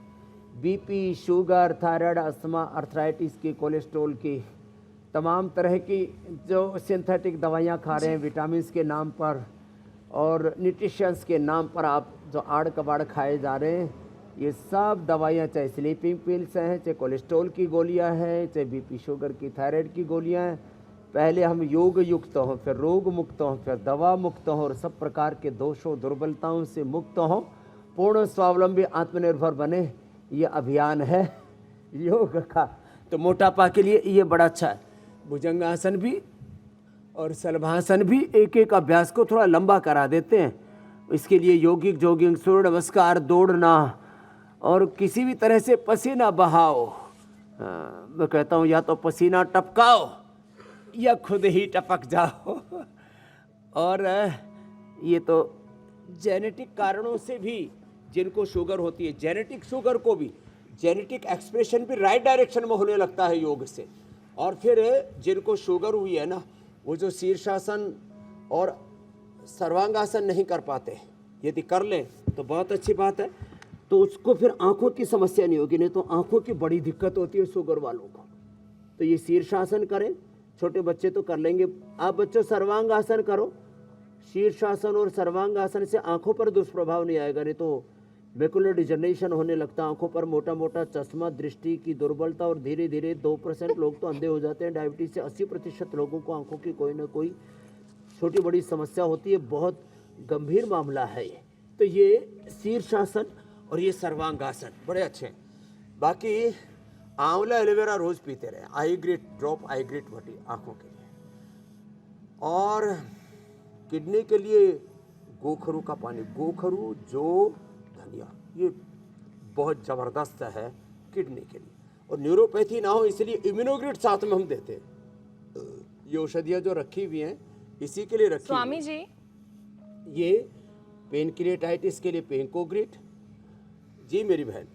BP, sugar, thyroid, asthma, arthritis की, कोलेस्ट्रॉल की, तमाम तरह की जो सिंथेटिक दवाइयाँ खा रहे हैं विटामिन के नाम पर और न्यूट्रिशंस के नाम पर, आप जो आड़ कबाड़ खाए जा रहे हैं, ये सब दवाइयाँ, चाहे स्लीपिंग पिल्स हैं, चाहे कोलेस्ट्रॉल की गोलियां हैं, चाहे बीपी, शुगर की, थायराइड की गोलियां हैं, पहले हम योग युक्त हों, फिर रोग मुक्त हों, फिर दवा मुक्त हों, और सब प्रकार के दोषों दुर्बलताओं से मुक्त हों, पूर्ण स्वावलंबी आत्मनिर्भर बने। ये अभियान है योग का। तो मोटापा के लिए ये बड़ा अच्छा है। भुजंगासन भी और शलभासन भी 1-1 अभ्यास को थोड़ा लंबा करा देते हैं। इसके लिए योगिक जॉगिंग, सूर्य नमस्कार, दौड़ना, और किसी भी तरह से पसीना बहाओ। मैं कहता हूँ या तो पसीना टपकाओ या खुद ही टपक जाओ। और ये तो जेनेटिक कारणों से भी जिनको शुगर होती है, जेनेटिक शुगर को भी, जेनेटिक एक्सप्रेशन भी राइट डायरेक्शन में होने लगता है योग से। और फिर जिनको शुगर हुई है ना, वो जो शीर्षासन और सर्वांगासन नहीं कर पाते, यदि कर लें तो बहुत अच्छी बात है। तो उसको फिर आंखों की समस्या नहीं होगी, नहीं तो आंखों की बड़ी दिक्कत होती है शुगर वालों को। तो ये शीर्षासन करें, छोटे बच्चे तो कर लेंगे। आप बच्चों सर्वांगासन करो। शीर्षासन और सर्वांगासन से आंखों पर दुष्प्रभाव नहीं आएगा, नहीं तो मैकुलर डिजनरेशन होने लगता है, आंखों पर मोटा मोटा चश्मा, दृष्टि की दुर्बलता, और धीरे धीरे 2% लोग तो अंधे हो जाते हैं। डायबिटीज से 80% लोगों को आंखों की कोई ना कोई छोटी बड़ी समस्या होती है। बहुत गंभीर मामला है ये। तो ये शीर्षासन और ये सर्वांगासन बड़े अच्छे हैं। बाकी आंवला एलोवेरा रोज पीते रहे, I great drop, I great वटी आंखों के लिए। और किडनी के लिए गोखरू का पानी, गोखरू, जौ, धनिया, ये बहुत ज़बरदस्त है किडनी के लिए। और न्यूरोपैथी ना हो इसलिए इम्यूनोग्रिड साथ में हम देते हैं। ये औषधियाँ जो रखी हुई हैं इसी के लिए रखी। स्वामी जी, ये पेनक्रिएटाइटिस के लिए पेनकोग्रिड जी मेरी बहन,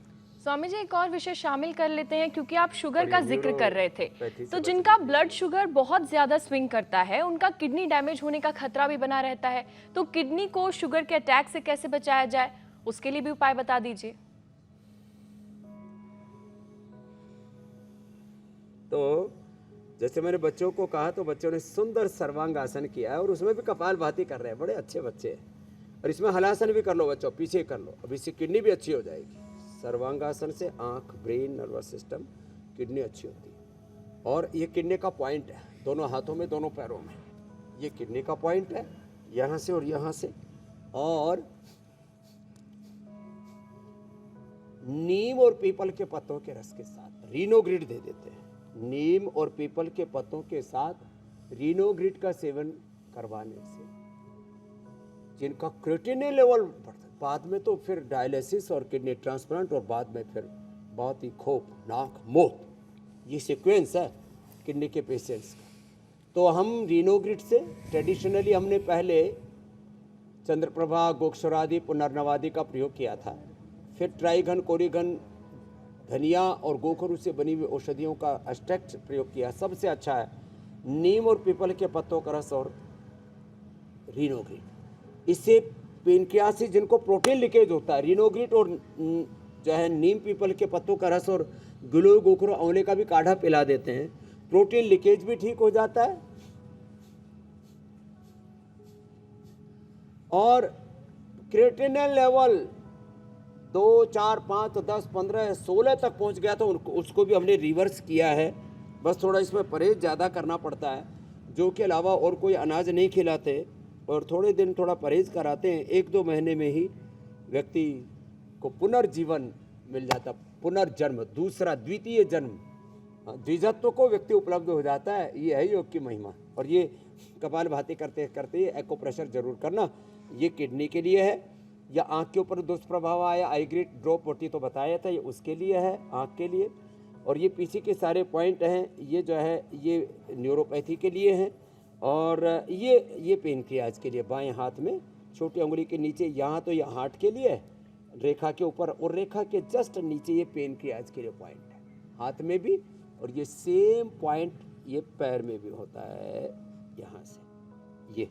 स्वामी जी एक और विषय शामिल कर लेते हैं, क्योंकि आप शुगर का जिक्र कर रहे थे, तो जिनका ब्लड शुगर बहुत ज्यादा स्विंग करता है उनका किडनी डैमेज होने का खतरा भी बना रहता है। तो किडनी को शुगर के अटैक से कैसे बचाया जाए, उसके लिए भी उपाय बता दीजिए। तो जैसे मैंने बच्चों को कहा, तो बच्चों ने सुंदर सर्वांग आसन किया है और उसमें भी कपालभाति कर रहे हैं, बड़े अच्छे बच्चे हैं। और इसमें हलासन भी कर लो बच्चों, पीछे कर लो, अब इससे किडनी भी अच्छी हो जाएगी। सर्वांगासन से आंख, ब्रेन, नर्वस सिस्टम, किडनी अच्छी होती है। और ये किडनी का पॉइंट है, दोनों हाथों में, दोनों पैरों में, ये किडनी का पॉइंट है, यहाँ से और यहाँ से। और नीम और पीपल के पत्तों के रस के साथ रीनोग्रिड दे देते हैं। नीम और पीपल के पत्तों के साथ रीनोग्रिड का सेवन करवाने से जिनका क्रिएटिनिन लेवल बढ़ता है, बाद में तो फिर डायलिसिस और किडनी ट्रांसप्लांट, और बाद में फिर बहुत ही खौफनाक मौत, ये सीक्वेंस है किडनी के पेशेंट्स का। तो हम रीनोग्रिड से ट्रेडिशनली हमने पहले चंद्रप्रभा, गोक्षरादि, पुनर्नवादि का प्रयोग किया था, फिर ट्राइगन, कोरिगन, धनिया और गोखरू से बनी हुई औषधियों का एक्सट्रैक्ट प्रयोग किया। सबसे अच्छा है नीम और पीपल के पत्तों का रस और रीनोग्रिड। इससे पेनक्रियासिस, जिनको प्रोटीन लीकेज होता है, रीनोग्रिड और जो है नीम पीपल के पत्तों का रस और गिलोय, गोखरू, आंवले का भी काढ़ा पिला देते हैं, प्रोटीन लीकेज भी ठीक हो जाता है। और क्रिएटिनिन लेवल 2, 4, 5, 10, 15, 16 तक पहुंच गया, तो उसको भी हमने रिवर्स किया है। बस थोड़ा इसमें परहेज ज़्यादा करना पड़ता है, जो के अलावा और कोई अनाज नहीं खिलाते और थोड़े दिन थोड़ा परहेज कराते हैं। 1-2 महीने में ही व्यक्ति को पुनर्जीवन मिल जाता, पुनर्जन्म, दूसरा द्वितीय जन्म, द्विजत्व को व्यक्ति उपलब्ध हो जाता है। ये है योग की महिमा। और ये कपालभाति करते करते एक्को प्रेशर जरूर करना, ये किडनी के लिए है। या आँख के ऊपर दुष्प्रभाव आया, आई ग्रेड ड्रॉप होती तो बताया था, ये उसके लिए है, आँख के लिए। और ये पीछे के सारे पॉइंट हैं, ये जो है ये न्यूरोपैथी के लिए हैं। और ये पेनक्रियाज के लिए, बाएं हाथ में छोटी उंगली के नीचे, यहाँ तो ये हार्ट के लिए है, रेखा के ऊपर, और रेखा के जस्ट नीचे ये पेनक्रियाज के लिए पॉइंट है, हाथ में भी। और ये सेम पॉइंट ये पैर में भी होता है, यहाँ से ये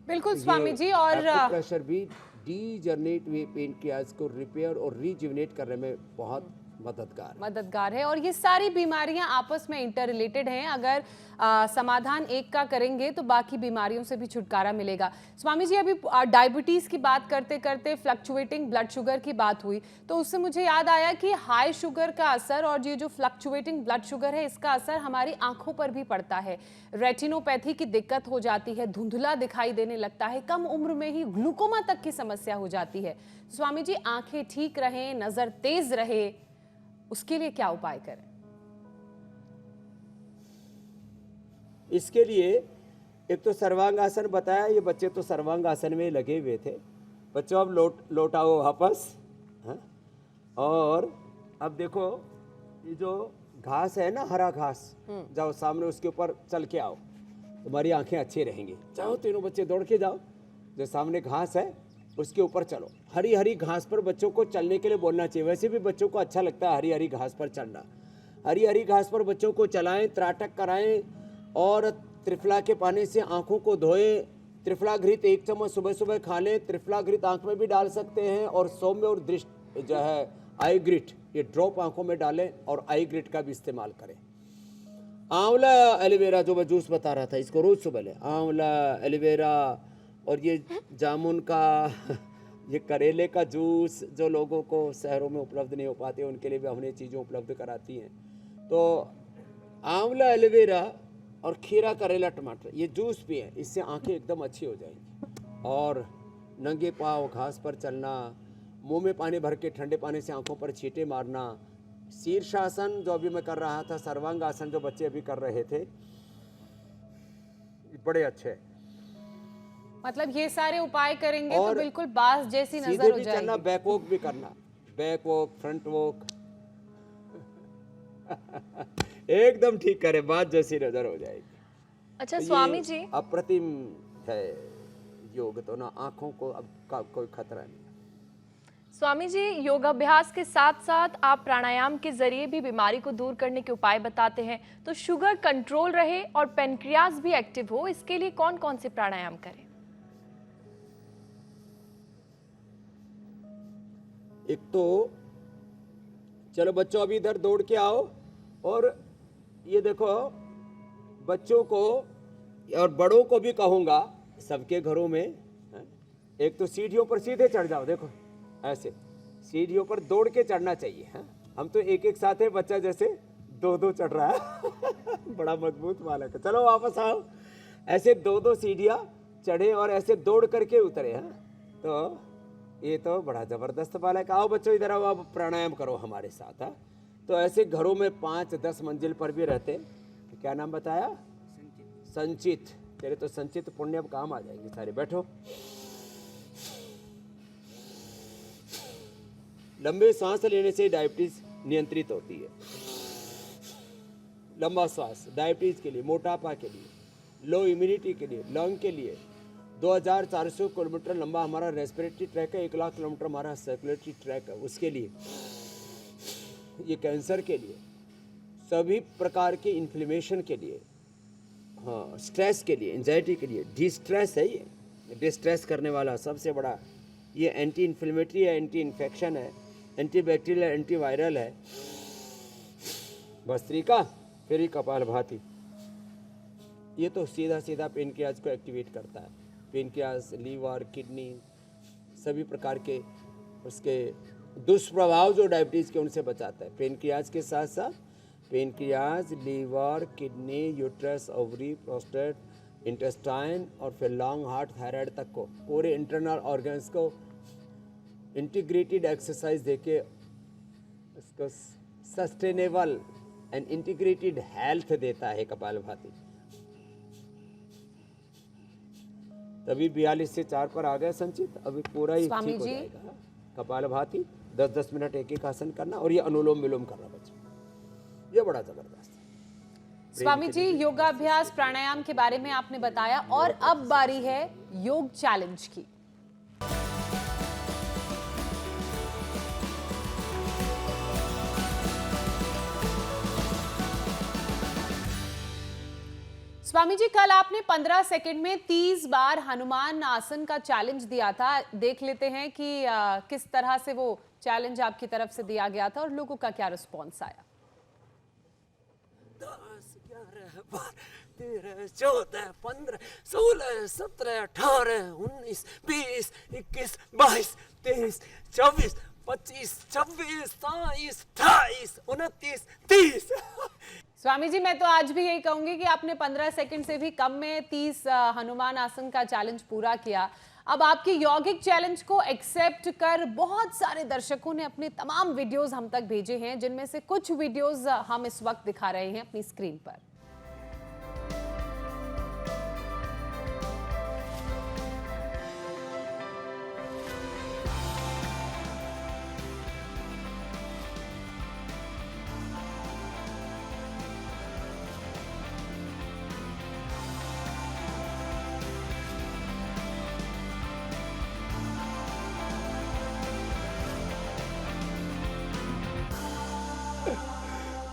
बिल्कुल स्वामी जी। और प्रेशर भी डीजनरेट हुए पेनक्रियाज को रिपेयर और रीजुविनेट करने में बहुत मददगार है। और ये सारी बीमारियां आपस में इंटर रिलेटेड हैं। अगर समाधान एक का करेंगे तो बाकी बीमारियों से भी छुटकारा मिलेगा। स्वामी जी, अभी डायबिटीज की बात करते करते फ्लक्चुएटिंग ब्लड शुगर की बात हुई, तो उससे मुझे याद आया कि हाई शुगर का असर और ये जो फ्लक्चुएटिंग ब्लड शुगर है, इसका असर हमारी आंखों पर भी पड़ता है। रेटिनोपैथी की दिक्कत हो जाती है, धुंधला दिखाई देने लगता है, कम उम्र में ही ग्लूकोमा तक की समस्या हो जाती है। स्वामी जी, आंखें ठीक रहें, नजर तेज रहे, उसके लिए क्या उपाय करें? इसके लिए एक तो सर्वांग आसन बताया, ये बच्चे तो सर्वांग आसन में लगे हुए थे। बच्चों अब लौटाओ वापस, हाँ? और अब देखो ये जो घास है ना, हरा घास, जाओ सामने उसके ऊपर चल के आओ, तुम्हारी आंखें अच्छी रहेंगी। जाओ तीनों बच्चे दौड़ के जाओ, जो सामने घास है उसके ऊपर चलो। हरी हरी घास पर बच्चों को चलने के लिए बोलना चाहिए। वैसे भी बच्चों को अच्छा लगता है हरी हरी घास पर चलना। हरी हरी घास पर बच्चों को चलाएं, त्राटक कराएं और त्रिफला के पानी से आंखों को धोएं। त्रिफला घृत 1 चम्मच सुबह सुबह खा लें। त्रिफला घृत आंख में भी डाल सकते हैं। और सौम्य और दृष्टि जो है आई ग्रिट, ये ड्रॉप आंखों में डालें और आई ग्रिट का भी इस्तेमाल करें। आंवला एलोवेरा जो मैं जूस बता रहा था, इसको रोज सुबह लें। आंवला, एलोवेरा और ये जामुन का, ये करेले का जूस, जो लोगों को शहरों में उपलब्ध नहीं हो पाते उनके लिए भी हमने चीज़ें उपलब्ध कराती हैं। तो आंवला, एलोवेरा और खीरा, करेला, टमाटर, ये जूस पिएं, इससे आंखें एकदम अच्छी हो जाएंगी। और नंगे पाँव घास पर चलना, मुंह में पानी भर के ठंडे पानी से आंखों पर छींटे मारना, शीर्षासन जो अभी मैं कर रहा था, सर्वांग आसन जो बच्चे अभी कर रहे थे, बड़े अच्छे। मतलब ये सारे उपाय करेंगे तो बिल्कुल बास जैसी नजर हो जाएगी। चलना, बैक वॉक भी करना, बैक वॉक, फ्रंट वॉक एकदम ठीक करे, बात जैसी नजर हो जाएगी। अच्छा स्वामी जी, अप्रतिम है योग, तो ना आंखों को अब का कोई खतरा नहीं। स्वामी जी, योगाभ्यास के साथ साथ आप प्राणायाम के जरिए भी बीमारी को दूर करने के उपाय बताते हैं, तो शुगर कंट्रोल रहे और पेनक्रियास भी एक्टिव हो, इसके लिए कौन कौन से प्राणायाम करें? एक तो चलो बच्चों अभी इधर दौड़ के आओ, और ये देखो बच्चों को और बड़ों को भी कहूँगा, सबके घरों में एक तो सीढ़ियों पर सीधे चढ़ जाओ, देखो ऐसे सीढ़ियों पर दौड़ के चढ़ना चाहिए। हाँ, हम तो एक एक साथ है, बच्चा जैसे दो दो चढ़ रहा है बड़ा मजबूत बालक है। चलो वापस आओ, ऐसे दो दो सीढ़ियाँ चढ़े और ऐसे दौड़ करके उतरे। हाँ, तो ये तो बड़ा जबरदस्त बालक। आओ बच्चों इधर आओ, आप प्राणायाम करो हमारे साथ। हाँ, तो ऐसे घरों में 5-10 मंजिल पर भी रहते, क्या नाम बताया? संचित। तेरे तो संचित पुण्य अब काम आ जाएंगे सारे। बैठो, लंबे सांस लेने से डायबिटीज नियंत्रित होती है। लंबा सांस डायबिटीज के लिए, मोटापा के लिए, लो इम्यूनिटी के लिए, लंग के लिए। 2400 किलोमीटर लंबा हमारा रेस्पिरेटरी ट्रैक है, 1 लाख किलोमीटर हमारा सर्कुलेटरी ट्रैक है, उसके लिए। ये कैंसर के लिए, सभी प्रकार के इन्फ्लेमेशन के लिए, हाँ, स्ट्रेस के लिए, एंजाइटी के लिए। डिस्ट्रेस है ये, डिस्ट्रेस करने वाला सबसे बड़ा। ये एंटी इन्फ्लेमेटरी है, एंटी इन्फेक्शन है, एंटी बैक्टीरियल, एंटी वायरल है। भस्त्रिका, फिर ही कपालभाति। ये तो सीधा सीधा पेनक्रियाज को एक्टिवेट करता है। पेनक्रियाज, लीवर, किडनी, सभी प्रकार के उसके दुष्प्रभाव जो डायबिटीज़ के, उनसे बचाता है। पेनक्रियाज के साथ साथ pancreas, liver, kidney, uterus, ovary, prostate, intestine और फिर लंग, हार्ट, थायराइड तक को, पूरे इंटरनल ऑर्गन्स को इंटीग्रेटेड एक्सरसाइज देके उसको सस्टेनेबल एंड इंटीग्रेटेड हेल्थ देता है कपालभाति। तभी 42 से 4 पर आ गए संचित, अभी पूरा ही ठीक हो जाएगा। कपालभाति 10-10 मिनट एक एक आसन करना, और ये अनुलोम विलोम करना बच्चों, ये बड़ा जबरदस्त है। स्वामी जी, योगाभ्यास प्राणायाम के बारे में आपने बताया, और अब बारी है योग चैलेंज की। स्वामी जी, कल आपने 15 सेकंड में 30 बार हनुमान आसन का चैलेंज दिया था। देख लेते हैं कि किस तरह से वो चैलेंज आपकी तरफ से दिया गया था और लोगों का क्या रिस्पॉन्स आया। 10, 11, 12, 13, 14, 15, 16, 17, 18, 19, 20, 21, 22, 23, 24, 25, 26, 27, 28, 29, 30। स्वामी जी, मैं तो आज भी यही कहूंगी कि आपने 15 सेकंड से भी कम में 30 हनुमान आसन का चैलेंज पूरा किया। अब आपकी यौगिक चैलेंज को एक्सेप्ट कर बहुत सारे दर्शकों ने अपने तमाम वीडियोस हम तक भेजे हैं, जिनमें से कुछ वीडियोस हम इस वक्त दिखा रहे हैं अपनी स्क्रीन पर।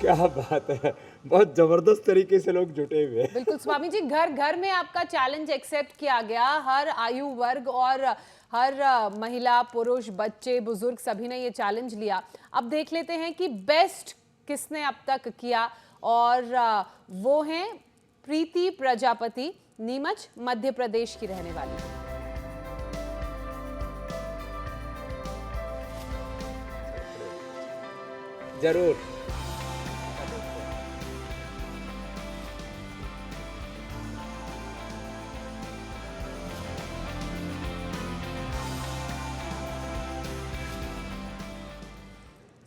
क्या बात है, बहुत जबरदस्त तरीके से लोग जुटे हुए हैं। बिल्कुल स्वामी जी, घर घर में आपका चैलेंज एक्सेप्ट किया गया। हर आयु वर्ग और हर महिला, पुरुष, बच्चे, बुजुर्ग सभी ने ये चैलेंज लिया। अब देख लेते हैं कि बेस्ट किसने अब तक किया, और वो हैं प्रीति प्रजापति, नीमच, मध्य प्रदेश की रहने वाली। जरूर।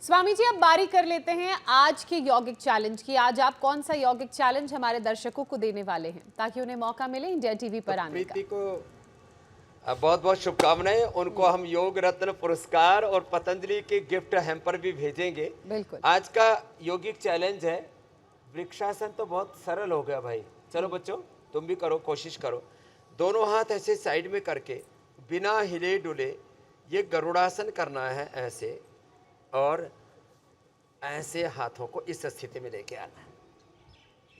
स्वामी जी, अब बारी कर लेते हैं आज के यौगिक चैलेंज की। आज आप कौन सा यौगिक चैलेंज हमारे दर्शकों को देने वाले हैं, ताकि उन्हें मौका मिले इंडिया टीवी पर आने का। प्रीति को बहुत बहुत शुभकामनाएं। उनको हम योग रत्न पुरस्कार और पतंजलि के गिफ्ट हैम्पर भी भेजेंगे। बिल्कुल। आज का यौगिक चैलेंज है वृक्षासन। तो बहुत सरल हो गया भाई। चलो बच्चों, तुम भी करो, कोशिश करो। दोनों हाथ ऐसे साइड में करके बिना हिले डुले ये गरुड़ासन करना है ऐसे, और ऐसे हाथों को इस स्थिति में लेके आना है।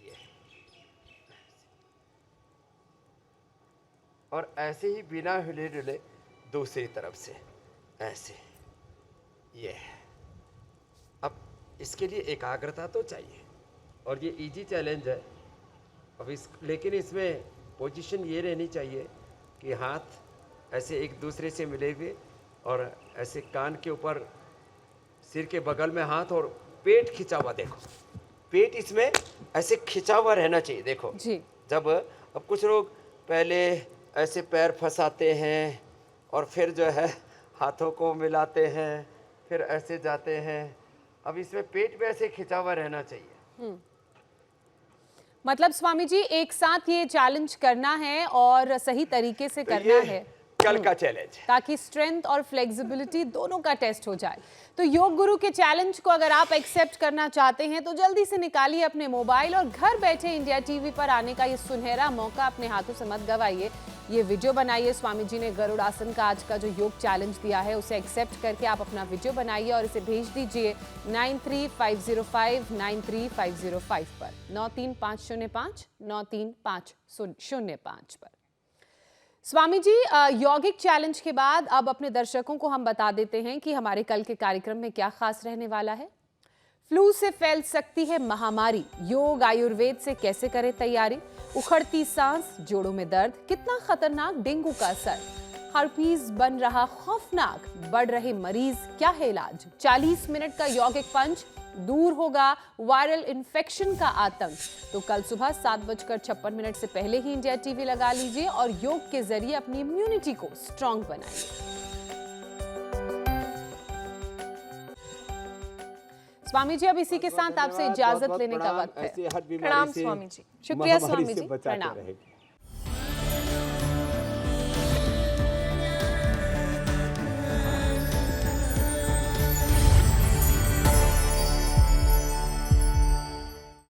ये और ऐसे ही बिना हिले डुले दूसरी तरफ से ऐसे। ये अब इसके लिए एकाग्रता तो चाहिए, और ये इजी चैलेंज है। अब लेकिन इसमें पोजीशन ये रहनी चाहिए कि हाथ ऐसे एक दूसरे से मिले हुए, और ऐसे कान के ऊपर, सिर के बगल में हाथ, और पेट खिंचा हुआ। देखो पेट इसमें ऐसे खिंचा हुआ रहना चाहिए। देखो जी। जब अब कुछ लोग पहले ऐसे पैर फंसाते हैं और फिर जो है हाथों को मिलाते हैं, फिर ऐसे जाते हैं। अब इसमें पेट भी ऐसे खिंचा हुआ रहना चाहिए। मतलब स्वामी जी एक साथ ये चैलेंज करना है और सही तरीके से तो करना ये है, कल का चैलेंज है। ताकि स्ट्रेंथ और फ्लेक्सिबिलिटी दोनों का टेस्ट हो जाए। तो योग गुरु के चैलेंज को अगर आप एक्सेप्ट करना चाहते हैं तो जल्दी से निकालिए अपने मोबाइल और घर बैठे इंडिया टीवी पर आने का ये सुनहरा मौका अपने हाथों से मत गवाइए। ये वीडियो बनाइए। स्वामी जी ने गरुड़ासन का आज का जो योग चैलेंज दिया है उसे एक्सेप्ट करके आप अपना वीडियो बनाइए और इसे भेज दीजिए 9350593505 पर 93505 93505 पर। स्वामी जी यौगिक चैलेंज के बाद अब अपने दर्शकों को हम बता देते हैं कि हमारे कल के कार्यक्रम में क्या खास रहने वाला है। फ्लू से फैल सकती है महामारी, योग आयुर्वेद से कैसे करें तैयारी, उखड़ती सांस, जोड़ों में दर्द, कितना खतरनाक डेंगू का असर, हर्पीज बन रहा खौफनाक, बढ़ रहे मरीज, क्या है इलाज, 40 मिनट का यौगिक पंच, दूर होगा वायरल इन्फेक्शन का आतंक। तो कल सुबह 7:56 से पहले ही इंडिया टीवी लगा लीजिए और योग के जरिए अपनी इम्यूनिटी को स्ट्रांग बनाइए। स्वामी जी अब इसी के साथ आपसे इजाजत लेने का वक्त है। ऐसे हर बीमारी प्रणाम से स्वामी जी। शुक्रिया महामारी स्वामी से जी, बचाते प्रणाम। रहेंगे।